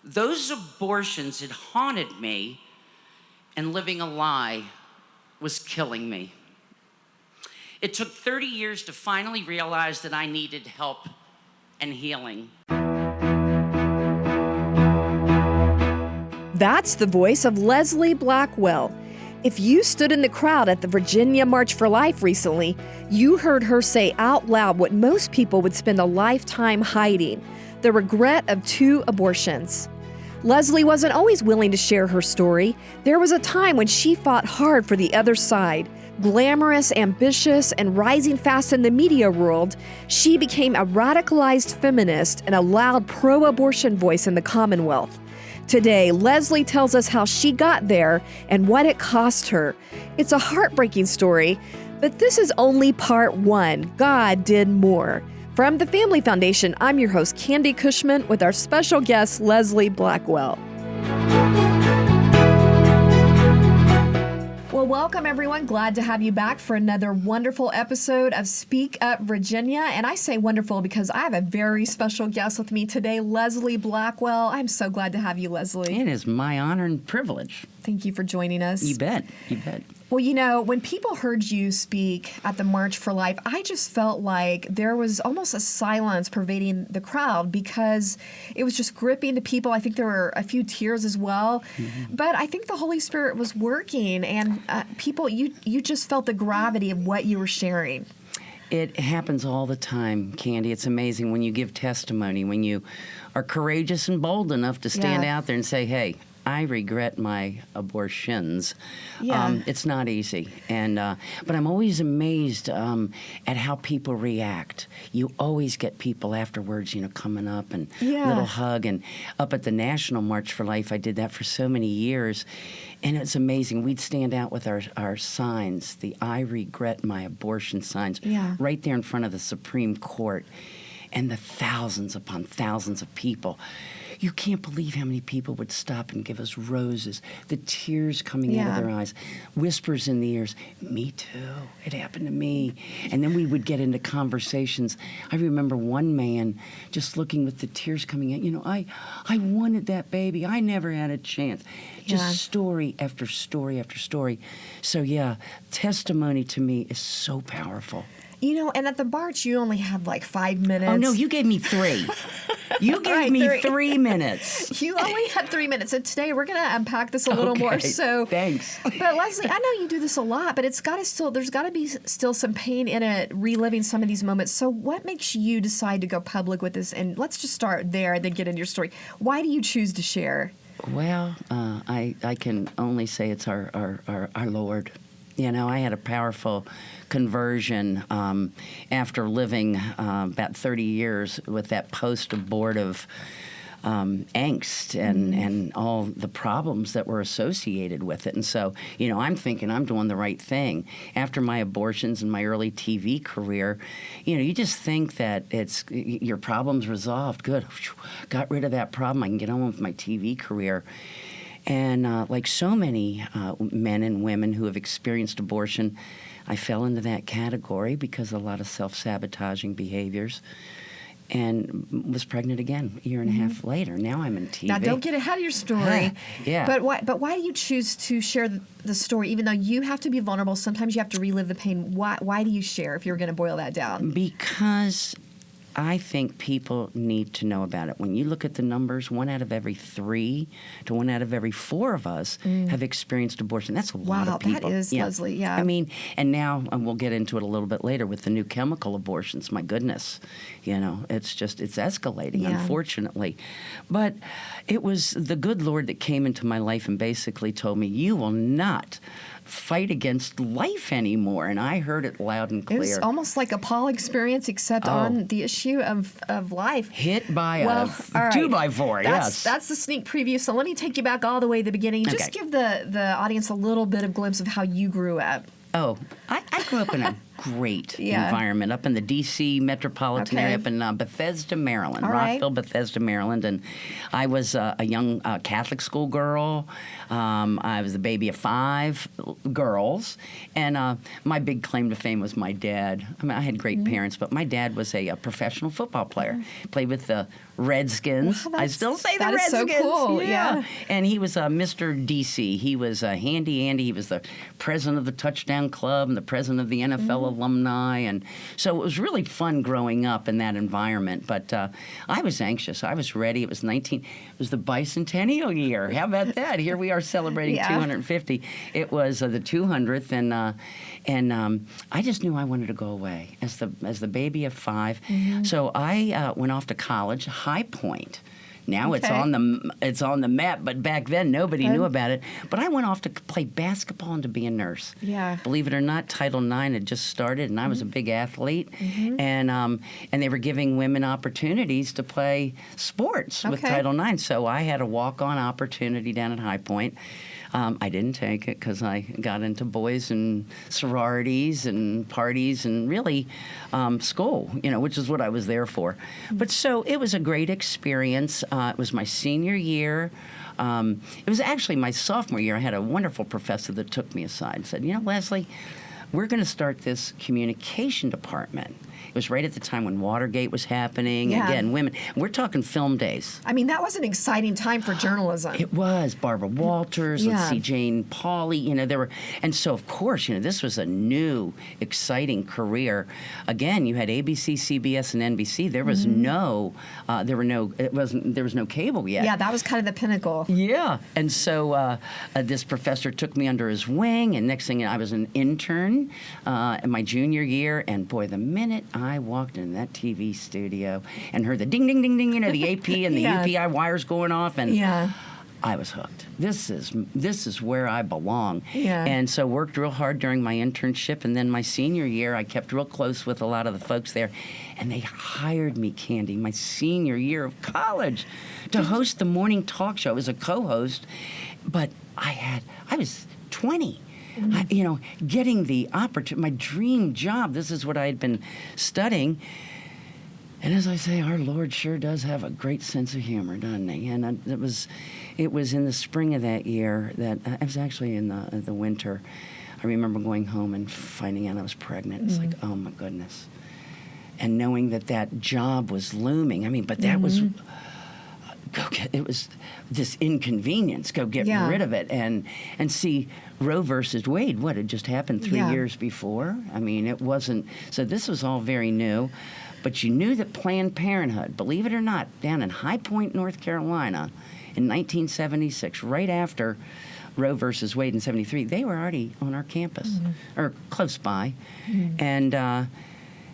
Those abortions had haunted me, and living a lie was killing me. It took 30 years to finally realize that I needed help and healing. That's the voice of Leslie Blackwell. If you stood in the crowd at the Virginia March for Life recently, you heard her say out loud what most people would spend a lifetime hiding: the regret of 2 abortions. Leslie wasn't always willing to share her story. There was a time when she fought hard for the other side. Glamorous, ambitious, and rising fast in the media world, she became a radicalized feminist and a loud pro-abortion voice in the Commonwealth. Today, Leslie tells us how she got there and what it cost her. It's a heartbreaking story, but this is only part 1. God did more. From the Family Foundation, I'm your host, Candi Cushman, with our special guest, Leslie Blackwell. Well, welcome everyone. Glad to have you back for another wonderful episode of Speak Up Virginia. And I say wonderful because I have a very special guest with me today, Leslie Blackwell. I'm so glad to have you, Leslie. It is my honor and privilege. Thank you for joining us. You bet. You bet. Well, you know, when people heard you speak at the March for Life, I just felt like there was almost a silence pervading the crowd because it was just gripping the people. I think there were a few tears as well. Mm-hmm. But I think the Holy Spirit was working, and people, you just felt the gravity of what you were sharing. It happens all the time, Candi. It's amazing when you give testimony, when you are courageous and bold enough to stand out there and say, hey, I regret my abortions. Yeah. It's not easy, and but I'm always amazed at how people react. You always get people afterwards, coming up and little hug. And up at the National March for Life, I did that for so many years, and it's amazing. We'd stand out with our signs, the I regret my abortion signs, right there in front of the Supreme Court, and the thousands upon thousands of people. You can't believe how many people would stop and give us roses, the tears coming out of their eyes, whispers in the ears, me too, it happened to me. And then we would get into conversations. I remember one man just looking with the tears coming out, I wanted that baby, I never had a chance. Just story after story after story. So testimony to me is so powerful. And at the March, you only had like 5 minutes. Oh, no, you gave me 3. You gave me 3 minutes. You only had 3 minutes. And today we're going to unpack this a little more. So thanks. But Leslie, I know you do this a lot, but there's got to be still some pain in it, reliving some of these moments. So what makes you decide to go public with this? And let's just start there and then get into your story. Why do you choose to share? Well, I can only say it's our Lord. I had a powerful conversion after living about 30 years with that post-abortive angst and all the problems that were associated with it. And so, I'm thinking I'm doing the right thing. After my abortions and my early TV career, you just think that it's your problem's resolved. Good. Got rid of that problem. I can get on with my TV career. And like so many men and women who have experienced abortion, I fell into that category because of a lot of self-sabotaging behaviors, and was pregnant again a year and a half later. Now I'm in TV. Now, don't get ahead of your story. But why do you choose to share the story, even though you have to be vulnerable? Sometimes you have to relive the pain. Why do you share, if you're going to boil that down? Because I think people need to know about it. When you look at the numbers, 1 out of every 3 to 1 out of every 4 of us have experienced abortion. That's a lot of people. Wow, that is, Leslie, I mean, and now, and we'll get into it a little bit later with the new chemical abortions. My goodness, it's escalating, unfortunately. But it was the good Lord that came into my life and basically told me, you will not fight against life anymore. And I heard it loud and clear. It was almost like a Paul experience, except on the issue of life. Hit by a 2x4, yes. That's the sneak preview. So let me take you back all the way to the beginning. Just give the audience a little bit of glimpse of how you grew up. Oh, I grew up in great environment up in the D.C. metropolitan area, up in Bethesda, Maryland, Rockville, Bethesda, Maryland. And I was a young Catholic school girl. I was the baby of 5 girls. And my big claim to fame was my dad. I mean, I had great parents, but my dad was a professional football player. Played with the Redskins. Wow, I still say the that is Redskins. so cool. Yeah. And he was Mr. DC. He was Handy Andy. He was the president of the Touchdown Club and the president of the NFL alumni. And so it was really fun growing up in that environment. But I was anxious. I was ready. It was the bicentennial year. How about that? Here we are celebrating 250. It was the 200th, and I just knew I wanted to go away as the baby of 5. So I went off to college, High Point. Now it's on the map, but back then nobody knew about it. But I went off to play basketball and to be a nurse. Yeah. Believe it or not, Title IX had just started, and I was a big athlete, and they were giving women opportunities to play sports with Title IX. So I had a walk-on opportunity down at High Point. I didn't take it because I got into boys and sororities and parties and really school, which is what I was there for. But so it was a great experience. It was my senior year. It was actually my sophomore year. I had a wonderful professor that took me aside and said, Leslie, we're going to start this communication department. It was right at the time when Watergate was happening. Yeah. Again, women. We're talking film days. I mean, that was an exciting time for journalism. It was. Barbara Walters, let's see, Jane Pauley, there were, and so of course, this was a new, exciting career. Again, you had ABC, CBS, and NBC. There was there was no cable yet. Yeah, that was kind of the pinnacle. Yeah, and so this professor took me under his wing, and next thing I was an intern in my junior year, and boy, the minute I walked in that TV studio and heard the ding, ding, ding, ding, the AP and the UPI wires going off, and I was hooked. This is where I belong. Yeah. And so worked real hard during my internship, and then my senior year, I kept real close with a lot of the folks there, and they hired me, Candi, my senior year of college, to host the morning talk show. I was a co-host, but I was 20. Getting the opportunity, my dream job. This is what I had been studying. And as I say, our Lord sure does have a great sense of humor, doesn't he? And it was in the spring of that year that it was actually in the winter. I remember going home and finding out I was pregnant. It's like, oh my goodness. And knowing that job was looming. I mean, but that was. It was this inconvenience. Go get rid of it and see Roe versus Wade. What had just happened 3 years before? I mean, it wasn't. So this was all very new, but you knew that Planned Parenthood, believe it or not, down in High Point, North Carolina, in 1976, right after Roe versus Wade in '73, they were already on our campus or close by,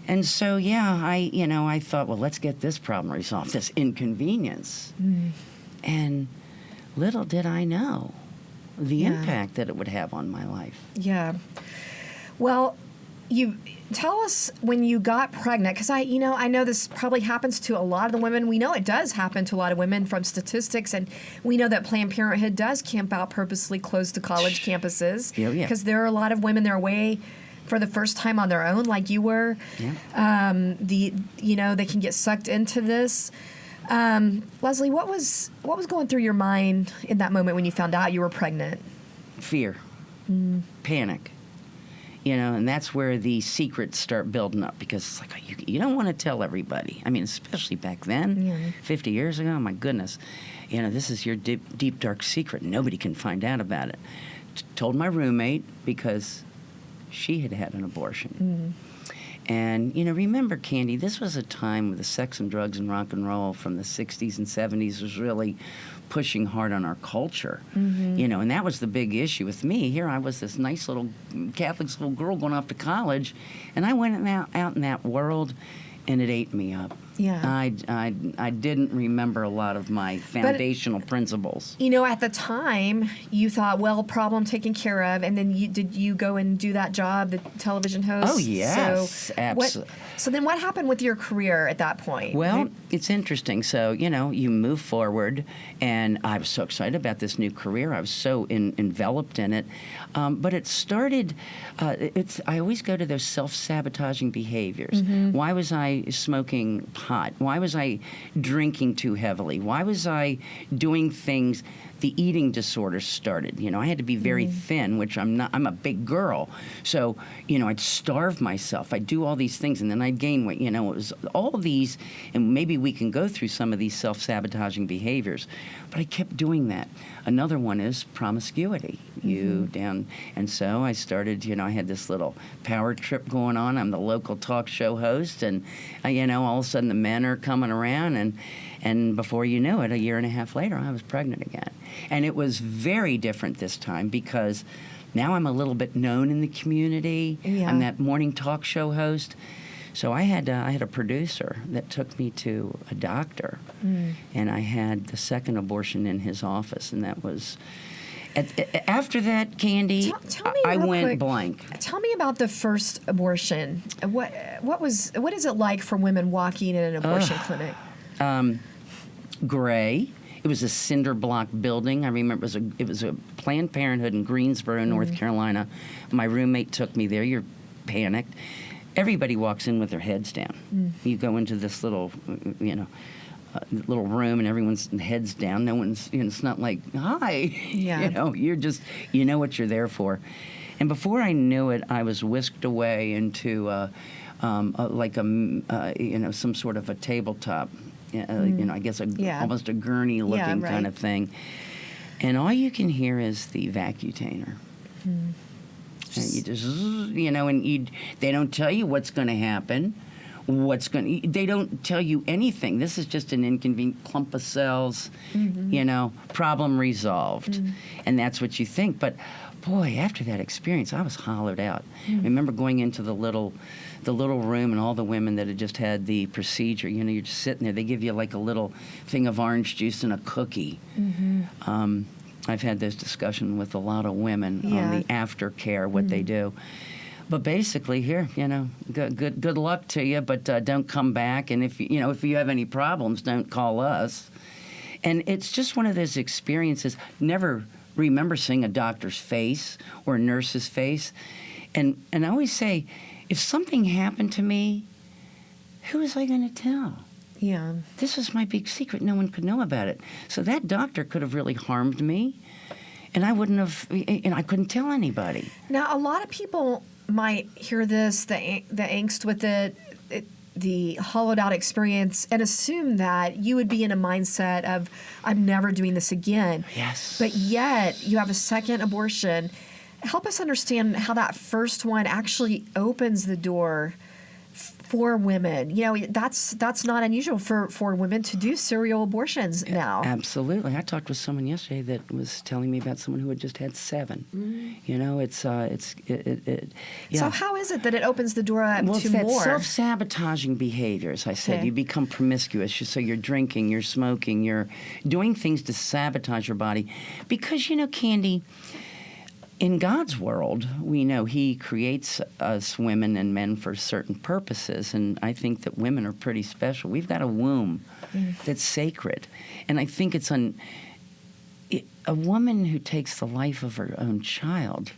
And so, I thought, well, let's get this problem resolved, this inconvenience. And little did I know the impact that it would have on my life. Yeah. Well, you tell us when you got pregnant, because I know this probably happens to a lot of the women. We know it does happen to a lot of women from statistics, and we know that Planned Parenthood does camp out purposely close to college campuses. Because there are a lot of women that are away for the first time on their own, like you were. They can get sucked into this. Leslie, what was going through your mind in that moment when you found out you were pregnant? Fear, panic, and that's where the secrets start building up, because it's like you don't want to tell everybody. I mean, especially back then, 50 years ago. My goodness, this is your deep dark secret. Nobody can find out about it. Told my roommate because she had had an abortion. And, remember, Candi, this was a time where the sex and drugs and rock and roll from the 60s and 70s was really pushing hard on our culture. And that was the big issue with me. Here I was, this nice little Catholic school girl going off to college, and I went out in that world, and it ate me up. Yeah. I didn't remember a lot of my foundational principles. You know, at the time, you thought, well, problem taken care of, and then did you go and do that job, the television host? Oh, yes, so absolutely. So then what happened with your career at that point? Well, it's interesting. So, you move forward, and I was so excited about this new career. I was so enveloped in it. But it started, I always go to those self-sabotaging behaviors. Mm-hmm. Why was I smoking pot? Why was I drinking too heavily? Why was I doing things? The eating disorders started. I had to be very thin, which I'm not. I'm a big girl. So, I'd starve myself. I'd do all these things, and then I'd gain weight. It was all of these, and maybe we can go through some of these self-sabotaging behaviors. But I kept doing that. Another one is promiscuity. And so I started, I had this little power trip going on. I'm the local talk show host, and, all of a sudden the men are coming around, and before you knew it, a year and a half later, I was pregnant again. And it was very different this time because now I'm a little bit known in the community. Yeah. I'm that morning talk show host. So I had a producer that took me to a doctor, and I had the second abortion in his office, and that was... After that, Candi, tell me I real went quick, blank. Tell me about the first abortion. What is it like for women walking in an abortion clinic? Gray. It was a cinder block building. I remember it was a Planned Parenthood in Greensboro, North Carolina. My roommate took me there. You're panicked. Everybody walks in with their heads down. You go into this little, little room, and everyone's heads down. No one's, it's not like, hi. Yeah. You're just, what you're there for. And before I knew it, I was whisked away into some sort of a tabletop. I guess almost a gurney-looking kind of thing. And all you can hear is the vacutainer. And you just, and they don't tell you what's going to happen. They don't tell you anything. This is just an inconvenient clump of cells, problem resolved. And that's what you think. But boy, after that experience, I was hollowed out. I remember going into the little room, and all the women that had just had the procedure, you're just sitting there. They give you like a little thing of orange juice and a cookie. I've had this discussion with a lot of women on the aftercare, what they do. But basically, here, good luck to you, but don't come back. And if you have any problems, don't call us. And it's just one of those experiences. Never remember seeing a doctor's face or a nurse's face. And I always say, if something happened to me, who was I going to tell? Yeah. This was my big secret. No one could know about it. So that doctor could have really harmed me, and I wouldn't have, and I couldn't tell anybody. Now, a lot of people might hear this, the angst with it, the hollowed out experience, and assume that you would be in a mindset of, I'm never doing this again. Yes. But yet, you have a second abortion. Help us understand how that first one actually opens the door for women. That's not unusual for women to do serial abortions now. Absolutely. I talked with someone yesterday that was telling me about someone who had just had 7. So how is it that it opens the door up to it's that more? Self-sabotaging behavior, as I said. Okay. You become promiscuous. So you're drinking, you're smoking, you're doing things to sabotage your body. Because, Candi, in God's world, we know He creates us women and men for certain purposes, and I think that women are pretty special. We've got a womb that's sacred, and I think it's a woman who takes the life of her own child,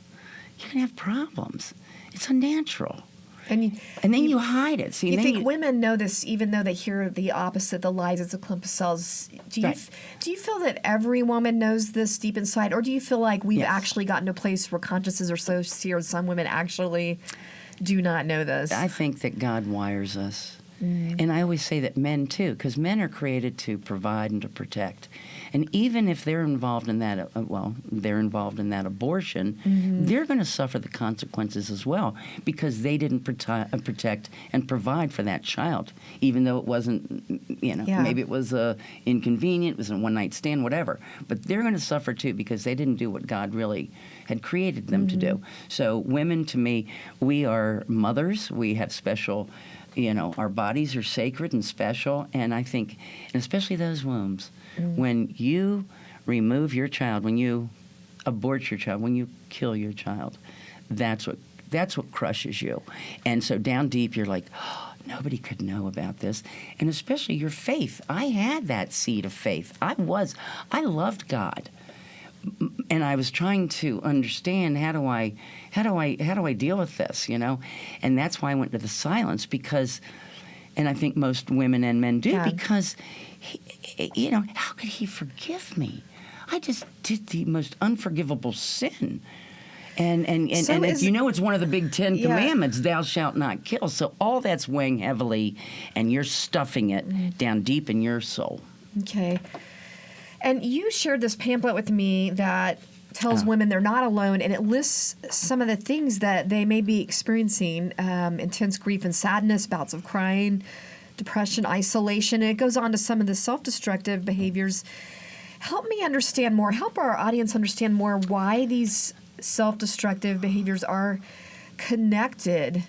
you can have problems. It's unnatural. And then you hide it. You think women know this, even though they hear the opposite, the lies, it's a clump of cells. Do you feel that every woman knows this deep inside, or do you feel like we've actually gotten to a place where consciences are so seared, some women actually do not know this? I think that God wires us. And I always say that men, too, because men are created to provide and to protect. And even if they're involved in that, abortion, they're going to suffer the consequences as well because they didn't protect and provide for that child, even though it wasn't, maybe it was inconvenient, it was a one-night stand, whatever. But they're going to suffer, too, because they didn't do what God really had created them to do. So women, to me, we are mothers. We have special our bodies are sacred and special, and I think, and especially those wombs, when you remove your child, when you abort your child, when you kill your child, that's what crushes you. And so down deep, you're like, oh, nobody could know about this. And especially your faith. I had that seed of faith. I loved God. And I was trying to understand how do I deal with this, And that's why I went to the silence, because, and I think most women and men do, because how could he forgive me? I just did the most unforgivable sin. And it's one of the big 10 commandments, thou shalt not kill. So all that's weighing heavily, and you're stuffing it down deep in your soul. Okay. And you shared this pamphlet with me that tells women they're not alone, and it lists some of the things that they may be experiencing: intense grief and sadness, bouts of crying, depression, isolation, and it goes on to some of the self-destructive behaviors. Help me understand more. Help our audience understand more why these self-destructive behaviors are connected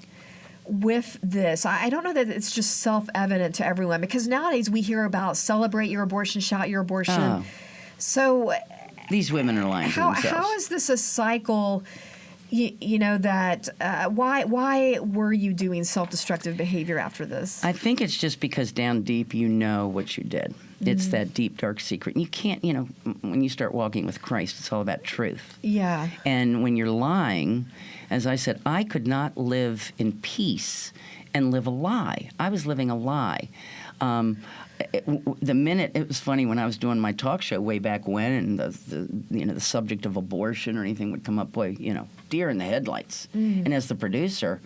with this. I don't know that it's just self-evident to everyone, because nowadays we hear about celebrate your abortion, shout your abortion. Oh. So these women are lying to themselves. How is this a cycle? That why were you doing self-destructive behavior after this? I think it's just because down deep you know what you did. It's that deep, dark secret. And you can't, when you start walking with Christ, it's all about truth. Yeah. And when you're lying, as I said, I could not live in peace and live a lie. I was living a lie. The minute, it was funny when I was doing my talk show way back when, and the subject of abortion or anything would come up, boy, deer in the headlights. And as the producer,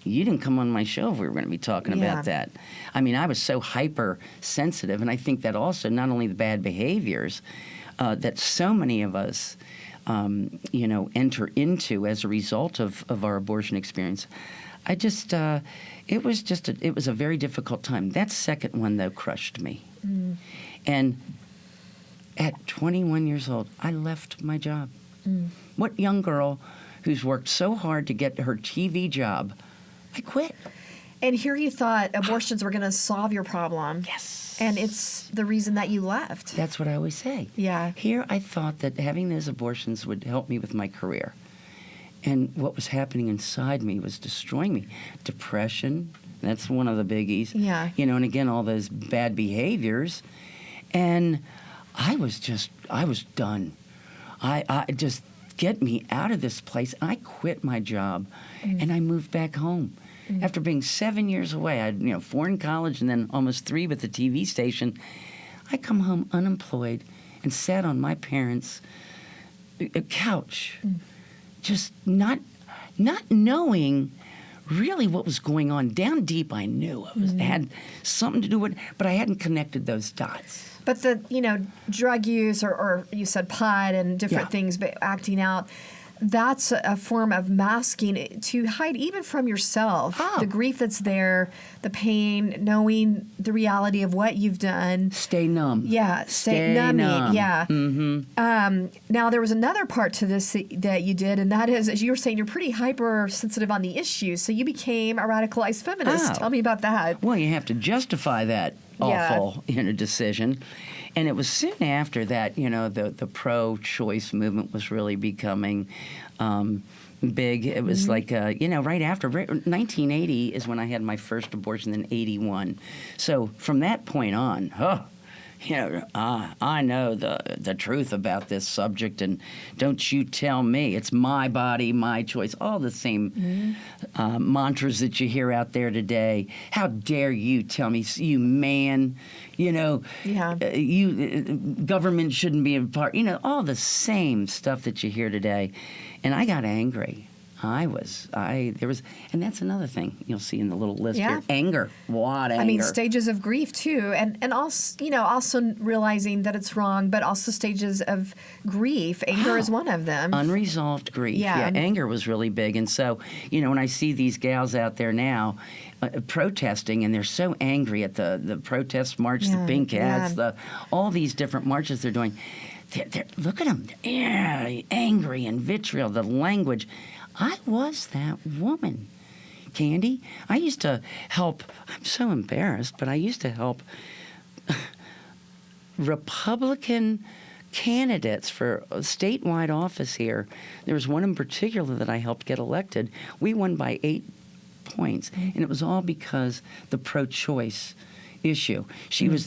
you didn't come on my show if we were going to be talking about that. I mean, I was so hypersensitive, and I think that also not only the bad behaviors that so many of us, enter into as a result of our abortion experience. I just, it was a very difficult time. That second one, though, crushed me. And at 21 years old, I left my job. What young girl who's worked so hard to get her TV job, I quit. And here you thought abortions were going to solve your problem. Yes. And it's the reason that you left. That's what I always say. Yeah. Here I thought that having those abortions would help me with my career. And what was happening inside me was destroying me. Depression, that's one of the biggies. Yeah. And again, all those bad behaviors. And I was done. I just, get me out of this place. I quit my job and I moved back home. After being 7 years away, I had 4 in college and then almost 3 with the TV station. I come home unemployed and sat on my parents' couch, just not knowing really what was going on. Down deep, I knew it had something to do with it, but I hadn't connected those dots. But the, drug use or you said pot and different things, but acting out, that's a form of masking to hide even from yourself the grief that's there, the pain, knowing the reality of what you've done. Stay numb. Yeah, stay numbing. Numb. Yeah. Now, there was another part to this that you did, and that is, as you were saying, you're pretty hypersensitive on the issues, so you became a radicalized feminist. Tell me about that. Well, you have to justify that awful decision. And it was soon after that, the pro-choice movement was really becoming big. It was like, right after 1980 is when I had my first abortion, then 81. So from that point on, I know the truth about this subject, and don't you tell me. It's my body, my choice. All the same mantras that you hear out there today. How dare you tell me, you man, government shouldn't be a part. All the same stuff that you hear today. And I got angry. And that's another thing you'll see in the little list here. Anger. What anger? I mean, stages of grief too, and also, also realizing that it's wrong, but also stages of grief. Anger is one of them. Unresolved grief. Yeah, anger was really big, and so when I see these gals out there now protesting, and they're so angry at the protest march, the pink hats, all these different marches they're doing. Look at them. Angry and vitriol. The language. I was that woman. Candi, I used to help, I'm so embarrassed, but I used to help Republican candidates for a statewide office here. There was one in particular that I helped get elected. We won by 8 points, and it was all because the pro-choice issue.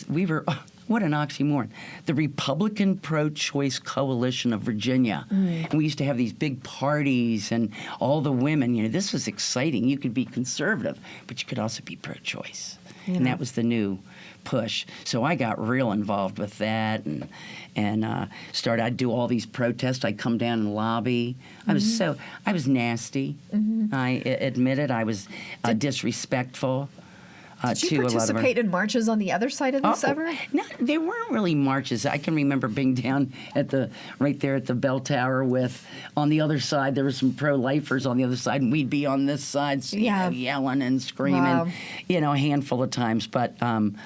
We were, what an oxymoron, the Republican Pro-Choice Coalition of Virginia. And we used to have these big parties and all the women, this was exciting. You could be conservative, but you could also be pro-choice. Yeah. And that was the new push. So I got real involved with that and I'd do all these protests. I'd come down and lobby. I was nasty. I admit it. I was disrespectful. Did you participate in marches on the other side of this ever? No, there weren't really marches. I can remember being down right there at the bell tower on the other side, there were some pro-lifers on the other side, and we'd be on this side yelling and screaming, a handful of times. But, and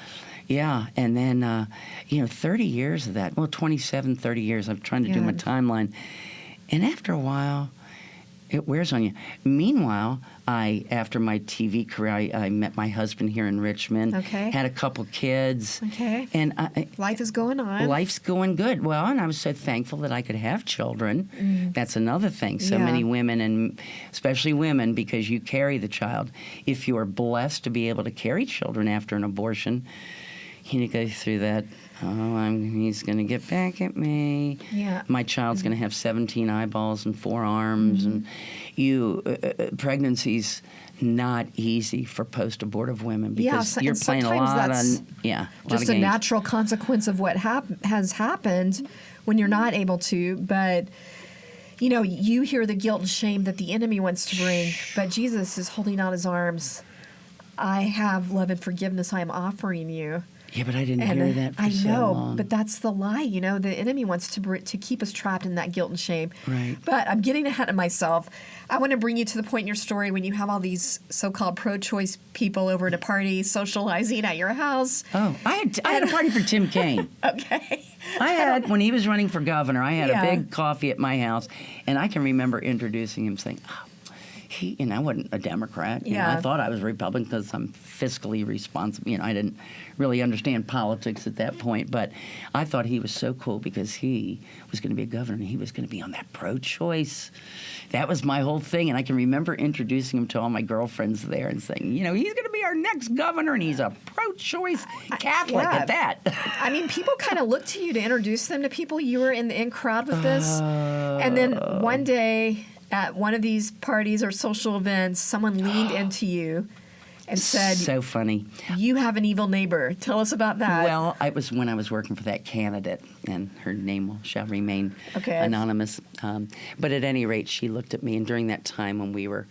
then, 30 years of that, 27, 30 years, I'm trying to do my timeline. And after a while, it wears on you. Meanwhile, after my TV career, I met my husband here in Richmond. Okay. Had a couple kids. Okay. And life is going on. Life's going good. Well, and I was so thankful that I could have children. That's another thing. So many women, and especially women, because you carry the child. If you are blessed to be able to carry children after an abortion, you go through that. He's going to get back at me. Yeah. My child's going to have 17 eyeballs and 4 arms. And pregnancy's not easy for post-abortive women because you're playing a lot on, just a natural consequence of what has happened when you're not able to. But, you hear the guilt and shame that the enemy wants to bring, but Jesus is holding out his arms. I have love and forgiveness I am offering you. Yeah, but I didn't hear that for so long. But that's the lie. The enemy wants to keep us trapped in that guilt and shame. Right. But I'm getting ahead of myself. I want to bring you to the point in your story when you have all these so-called pro-choice people over at a party socializing at your house. Oh, I had a party for Tim Kaine. Okay. When he was running for governor, I had a big coffee at my house, and I can remember introducing him saying, I wasn't a Democrat. I thought I was a Republican because I'm fiscally responsible. I didn't really understand politics at that point, but I thought he was so cool because he was going to be a governor and he was going to be on that pro-choice. That was my whole thing, and I can remember introducing him to all my girlfriends there and saying, he's going to be our next governor, and he's a pro-choice Catholic at that. People kind of look to you to introduce them to people. You were in the in crowd with this, and then one day, at one of these parties or social events, someone leaned into you and said, so funny. You have an evil neighbor. Tell us about that. Well, it was when I was working for that candidate, and her name shall remain anonymous. But at any rate, she looked at me, and during that time when we were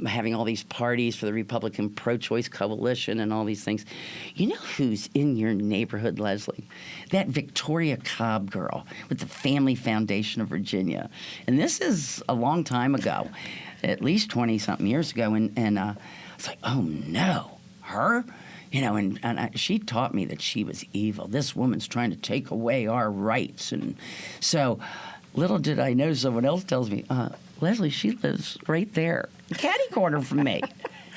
having all these parties for the Republican Pro-Choice Coalition and all these things, you know who's in your neighborhood, Leslie? That Victoria Cobb girl with the Family Foundation of Virginia. And this is a long time ago, at least 20-something years ago, and it's like, oh no, her? She taught me that she was evil. This woman's trying to take away our rights. And so little did I know, someone else tells me, Leslie, she lives right there, catty corner from me.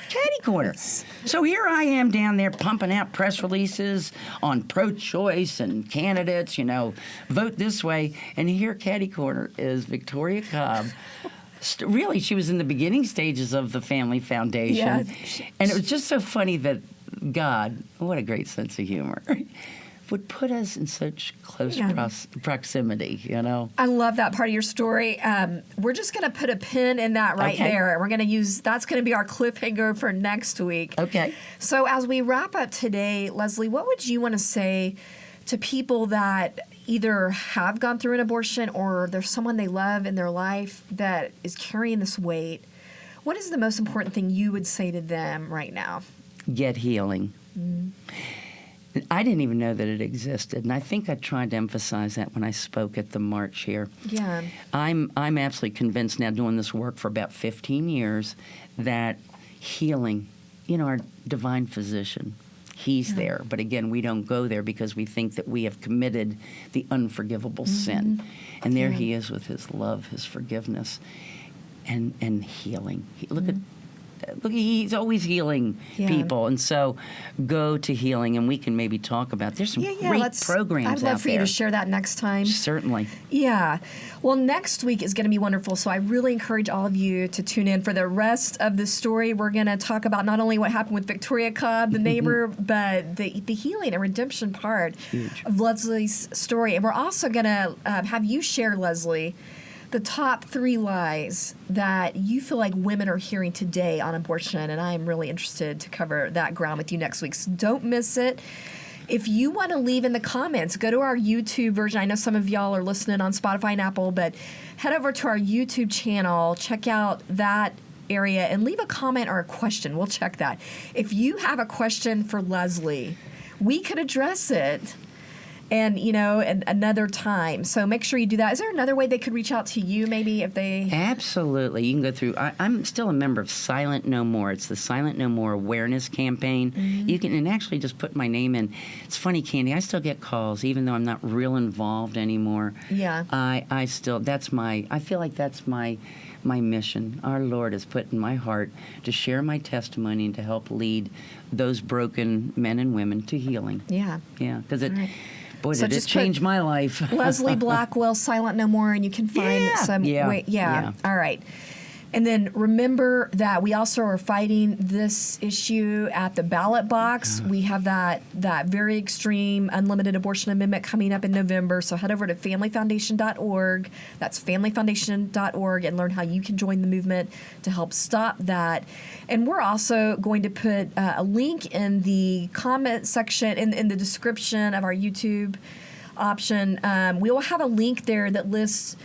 Catty corner. So here I am down there pumping out press releases on pro-choice and candidates, vote this way. And here catty corner is Victoria Cobb. Really, she was in the beginning stages of the Family Foundation. Yeah. And it was just so funny that God, what a great sense of humor, would put us in such close proximity, I love that part of your story. We're just going to put a pin in that there. We're going to that's going to be our cliffhanger for next week. Okay. So as we wrap up today, Leslie, what would you want to say to people that either have gone through an abortion or there's someone they love in their life that is carrying this weight? What is the most important thing you would say to them right now? Get healing. I didn't even know that it existed, and I think I tried to emphasize that when I spoke at the march here. Yeah. I'm absolutely convinced now, doing this work for about 15 years, that healing, our divine physician, he's there. But again, we don't go there because we think that we have committed the unforgivable sin. And there he is with his love, his forgiveness, and healing. Look at look, he's always healing people. And so go to healing, and we can maybe talk about, there's some great programs out there. I'd love for you to share that next time. Certainly. Yeah. Well, next week is going to be wonderful, so I really encourage all of you to tune in for the rest of the story. We're going to talk about not only what happened with Victoria Cobb, the neighbor, but the healing and redemption part of Leslie's story. And we're also going to have you share, Leslie, the top 3 lies that you feel like women are hearing today on abortion, and I am really interested to cover that ground with you next week. So don't miss it. If you want to leave in the comments, go to our YouTube version. I know some of y'all are listening on Spotify and Apple, but head over to our YouTube channel, check out that area, and leave a comment or a question. We'll check that. If you have a question for Leslie, we could address it. And, another time. So make sure you do that. Is there another way they could reach out to you, maybe, if they... Absolutely. You can go through... I'm still a member of Silent No More. It's the Silent No More awareness campaign. You can... And actually just put my name in. It's funny, Candi, I still get calls, even though I'm not real involved anymore. Yeah. I still... I feel like that's my mission. Our Lord has put in my heart to share my testimony and to help lead those broken men and women to healing. Yeah. Yeah, because it... Right. Boy, so did it change my life. Leslie Blackwell, Silent No More, and you can find some... Yeah. All right. And then remember that we also are fighting this issue at the ballot box. We have that very extreme unlimited abortion amendment coming up in November. So head over to familyfoundation.org. That's familyfoundation.org, and learn how you can join the movement to help stop that. And we're also going to put a link in the comment section, in the description of our YouTube option. We will have a link there that lists...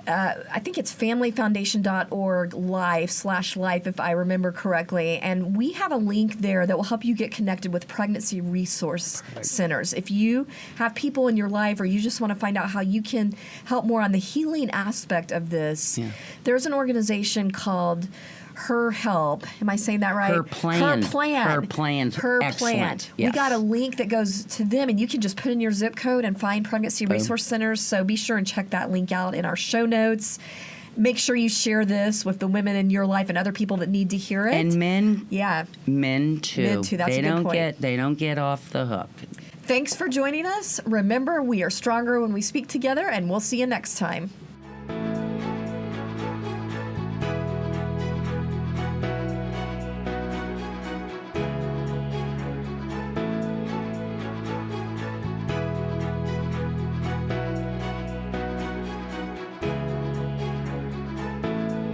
I think it's familyfoundation.org life/life, if I remember correctly. And we have a link there that will help you get connected with pregnancy resource centers. If you have people in your life, or you just want to find out how you can help more on the healing aspect of this, there's an organization called Her Help. Am I saying that right? Her Plan. Her Plan. Her Plan's Her excellent. Plan. Yes. We got a link that goes to them, and you can just put in your zip code and find pregnancy resource centers. So be sure and check that link out in our show notes. Make sure you share this with the women in your life and other people that need to hear it. And men. Yeah. Men too. Men too. That's a good point. They don't get off the hook. Thanks for joining us. Remember, we are stronger when we speak together, and we'll see you next time.